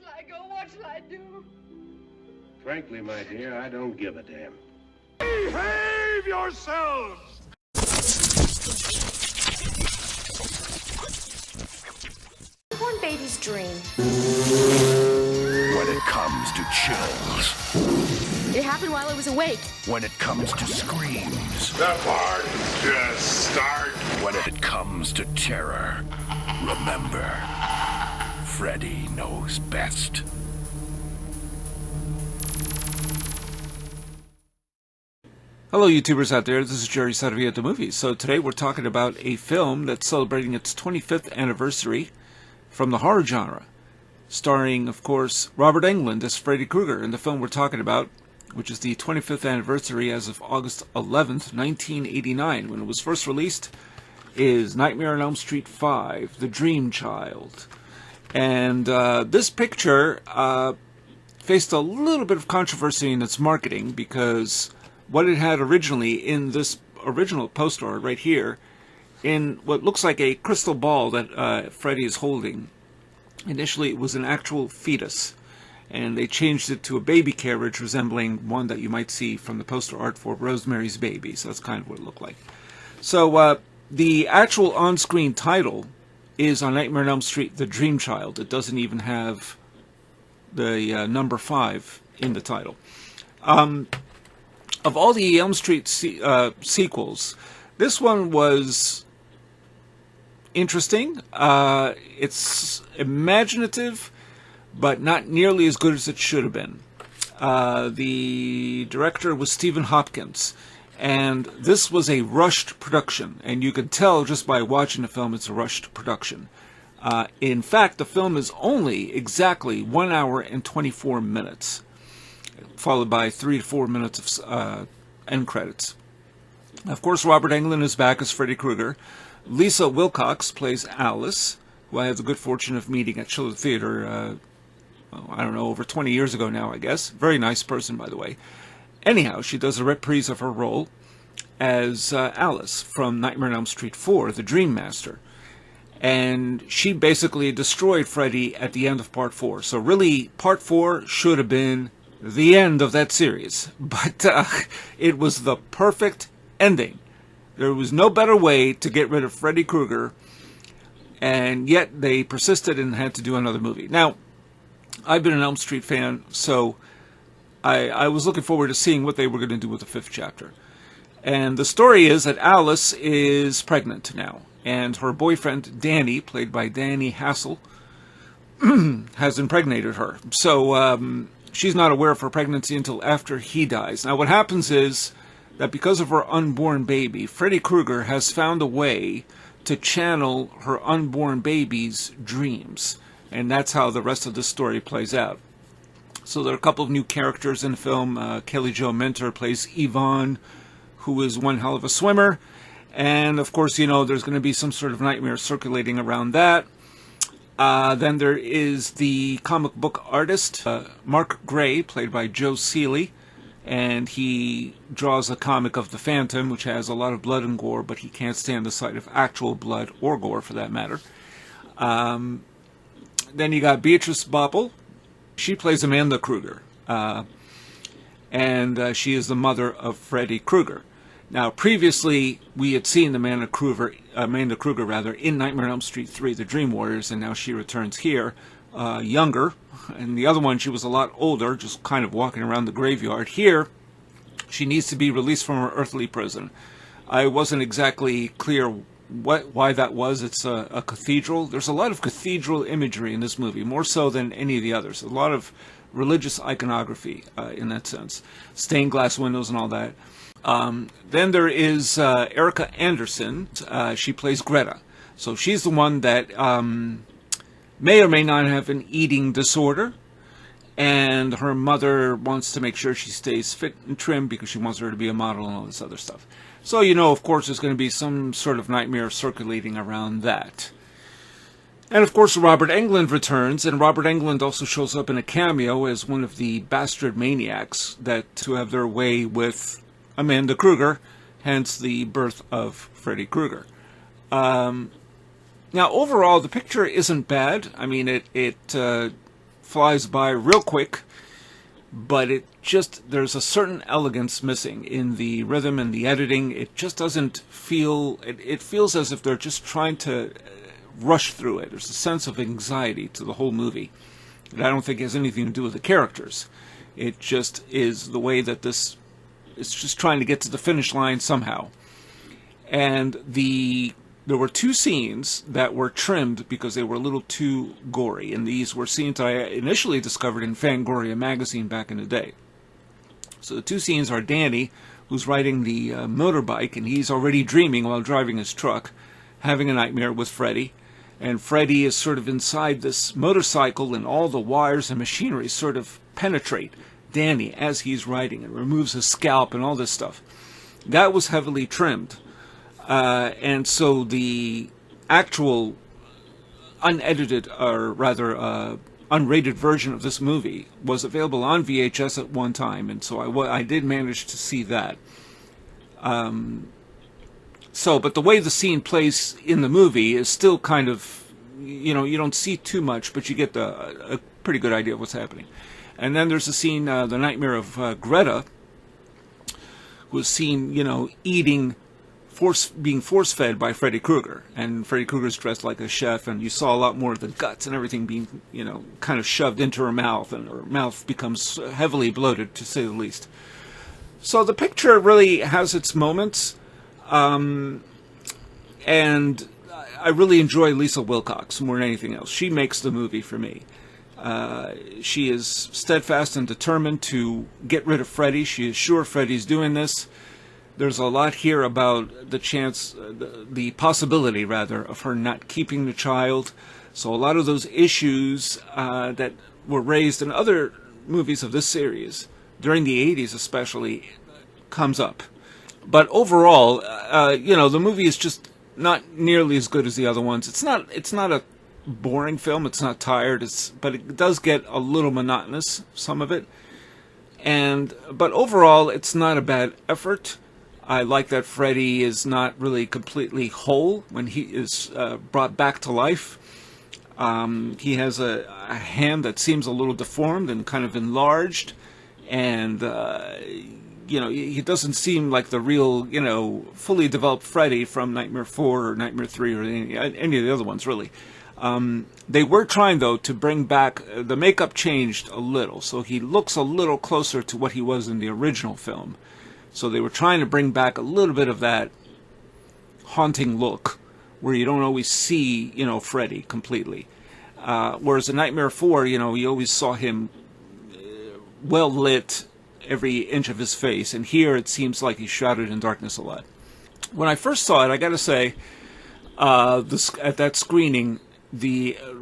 shall I go? What shall I do? Frankly, my dear, I don't give a damn. Behave yourselves! Born baby's dream. When it comes to chills. It happened while I was awake. When it comes to screams. The party just started. When it comes to terror. Remember, Freddy knows best. Hello YouTubers out there, this is Jerry Saravia at the Movies. So today we're talking about a film that's celebrating its 25th anniversary from the horror genre. Starring, of course, Robert Englund as Freddy Krueger. And the film we're talking about, which is the 25th anniversary as of August 11th, 1989, when it was first released, is Nightmare on Elm Street 5, The Dream Child. And this picture faced a little bit of controversy in its marketing because what it had originally in this original poster art right here, in what looks like a crystal ball that Freddy is holding, initially it was an actual fetus. And they changed it to a baby carriage resembling one that you might see from the poster art for Rosemary's Baby. So that's kind of what it looked like. So the actual on-screen title is on Nightmare on Elm Street, The Dream Child. It doesn't even have the number 5 in the title. Of all the Elm Street sequels, this one was interesting. It's imaginative, but not nearly as good as it should have been. The director was Stephen Hopkins, and this was a rushed production, and you could tell just by watching the film it's a rushed production. In fact, the film is only exactly 1 hour and 24 minutes. Followed by 3 to 4 minutes of end credits. Of course, Robert Englund is back as Freddy Krueger. Lisa Wilcox plays Alice, who I have the good fortune of meeting at Schiller Theater, I don't know, over 20 years ago now, I guess. Very nice person, by the way. Anyhow, she does a reprise of her role as Alice from Nightmare on Elm Street 4, The Dream Master. And she basically destroyed Freddy at the end of Part 4. So really, Part 4 should have been the end of that series, but it was the perfect ending. There was no better way to get rid of Freddy Krueger, and yet they persisted and had to do another movie. Now, I've been an Elm Street fan, so I was looking forward to seeing what they were going to do with the 5th chapter. And the story is that Alice is pregnant now, and her boyfriend, Danny, played by Danny Hassel, has impregnated her. So, she's not aware of her pregnancy until after he dies. Now, what happens is that because of her unborn baby, Freddy Krueger has found a way to channel her unborn baby's dreams. And that's how the rest of the story plays out. So there are a couple of new characters in the film. Kelly Jo Mentor plays Yvonne, who is one hell of a swimmer. And, of course, you know, there's going to be some sort of nightmare circulating around that. Then there is the comic book artist, Mark Gray, played by Joe Seeley, and he draws a comic of the Phantom, which has a lot of blood and gore, but he can't stand the sight of actual blood or gore, for that matter. Then you got Beatrice Bopple. She plays Amanda Krueger, and she is the mother of Freddy Krueger. Now, previously, we had seen Amanda Krueger in Nightmare on Elm Street 3, The Dream Warriors, and now she returns here, younger. And the other one, she was a lot older, just kind of walking around the graveyard. Here, she needs to be released from her earthly prison. I wasn't exactly clear why that was. It's a cathedral. There's a lot of cathedral imagery in this movie, more so than any of the others. A lot of religious iconography in that sense. Stained glass windows and all that. Then there is Erica Anderson. She plays Greta. So she's the one that may or may not have an eating disorder. And her mother wants to make sure she stays fit and trim because she wants her to be a model and all this other stuff. So, you know, of course, there's going to be some sort of nightmare circulating around that. And, of course, Robert Englund returns, and Robert Englund also shows up in a cameo as one of the bastard maniacs that to have their way with Amanda Krueger, hence the birth of Freddy Krueger. Now, overall, the picture isn't bad. I mean, it flies by real quick, but there's a certain elegance missing in the rhythm and the editing. It just doesn't feel, it feels as if they're just trying to rush through it. There's a sense of anxiety to the whole movie that I don't think has anything to do with the characters. It just is the way that it's just trying to get to the finish line somehow. And there were 2 scenes that were trimmed because they were a little too gory, and these were scenes I initially discovered in Fangoria magazine back in the day. So the 2 scenes are Danny, who's riding the motorbike, and he's already dreaming while driving his truck, having a nightmare with Freddy. And Freddy is sort of inside this motorcycle, and all the wires and machinery sort of penetrate Danny as he's riding, and removes his scalp and all this stuff. That was heavily trimmed. And so the actual unedited, or rather unrated version of this movie was available on VHS at one time, and so I did manage to see that. But the way the scene plays in the movie is still kind of, you don't see too much, but you get a pretty good idea of what's happening. And then there's a scene, the nightmare of Greta, who is seen, being force-fed by Freddy Krueger, and Freddy Krueger's dressed like a chef, and you saw a lot more of the guts and everything being, kind of shoved into her mouth, and her mouth becomes heavily bloated, to say the least. So the picture really has its moments, and I really enjoy Lisa Wilcox more than anything else. She makes the movie for me. She is steadfast and determined to get rid of Freddy. She is sure Freddy's doing this. There's a lot here about the possibility, rather, of her not keeping the child. So a lot of those issues that were raised in other movies of this series, during the 80s especially, comes up. But overall, the movie is just not nearly as good as the other ones. It's not a boring film. It's not tired. But it does get a little monotonous, some of it. But overall, it's not a bad effort. I like that Freddy is not really completely whole when he is brought back to life. He has a hand that seems a little deformed and kind of enlarged, and he doesn't seem like the real, fully developed Freddy from Nightmare 4 or Nightmare 3 or any of the other ones, really. They were trying, though, to bring back, the makeup changed a little, so he looks a little closer to what he was in the original film. So they were trying to bring back a little bit of that haunting look, where you don't always see, Freddy completely. Whereas in Nightmare 4, you always saw him well lit, every inch of his face, and here it seems like he's shrouded in darkness a lot. When I first saw it, I got to say, at that screening,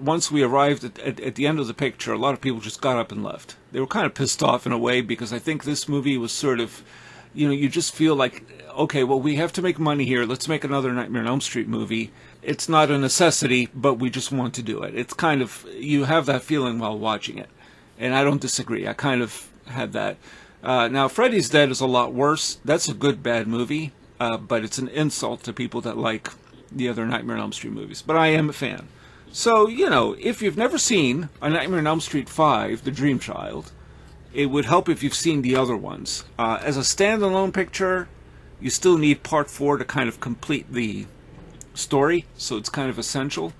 once we arrived at the end of the picture, a lot of people just got up and left. They were kind of pissed off in a way, because I think this movie was sort of, you just feel like, okay, well, we have to make money here. Let's make another Nightmare on Elm Street movie. It's not a necessity, but we just want to do it. It's kind of, you have that feeling while watching it. And I don't disagree. I kind of had that. Now, Freddy's Dead is a lot worse. That's a good, bad movie, but it's an insult to people that like the other Nightmare on Elm Street movies. But I am a fan. So, if you've never seen A Nightmare on Elm Street 5, The Dream Child, it would help if you've seen the other ones. As a standalone picture, you still need Part 4 to kind of complete the story, so it's kind of essential.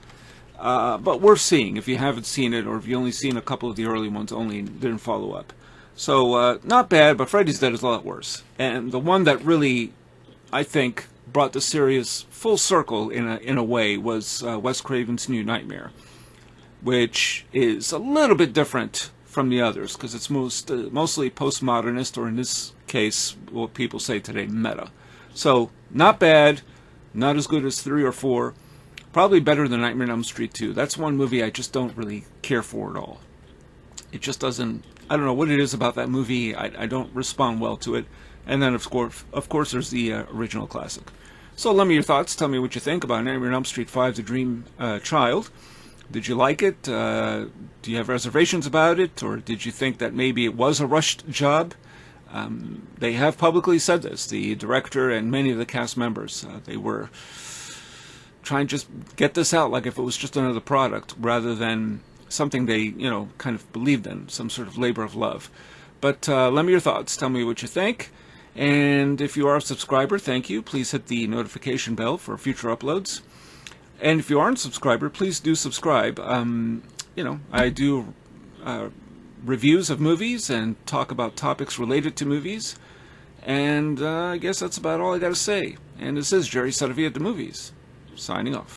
But worth seeing if you haven't seen it, or if you only seen a couple of the early ones only and didn't follow up. So, not bad, but Freddy's Dead is a lot worse. And the one that really, I think, brought the series full circle in a way was Wes Craven's New Nightmare, which is a little bit different from the others, because it's mostly postmodernist, or in this case, what people say today, meta. So, not bad, not as good as 3 or 4, probably better than Nightmare on Elm Street 2. That's one movie I just don't really care for at all. It just doesn't, I don't know what it is about that movie, I don't respond well to it. And then, of course, there's the original classic. So lend me your thoughts, tell me what you think about Nightmare on Elm Street 5, The Dream Child. Did you like it? Do you have reservations about it? Or did you think that maybe it was a rushed job? They have publicly said this, the director and many of the cast members. They were trying to just get this out like if it was just another product, rather than something they, kind of believed in, some sort of labor of love. But let me your thoughts. Tell me what you think. And if you are a subscriber, thank you. Please hit the notification bell for future uploads. And if you aren't a subscriber, please do subscribe. I do reviews of movies and talk about topics related to movies. And I guess that's about all I got to say. And this is Jerry Saravia at the Movies, signing off.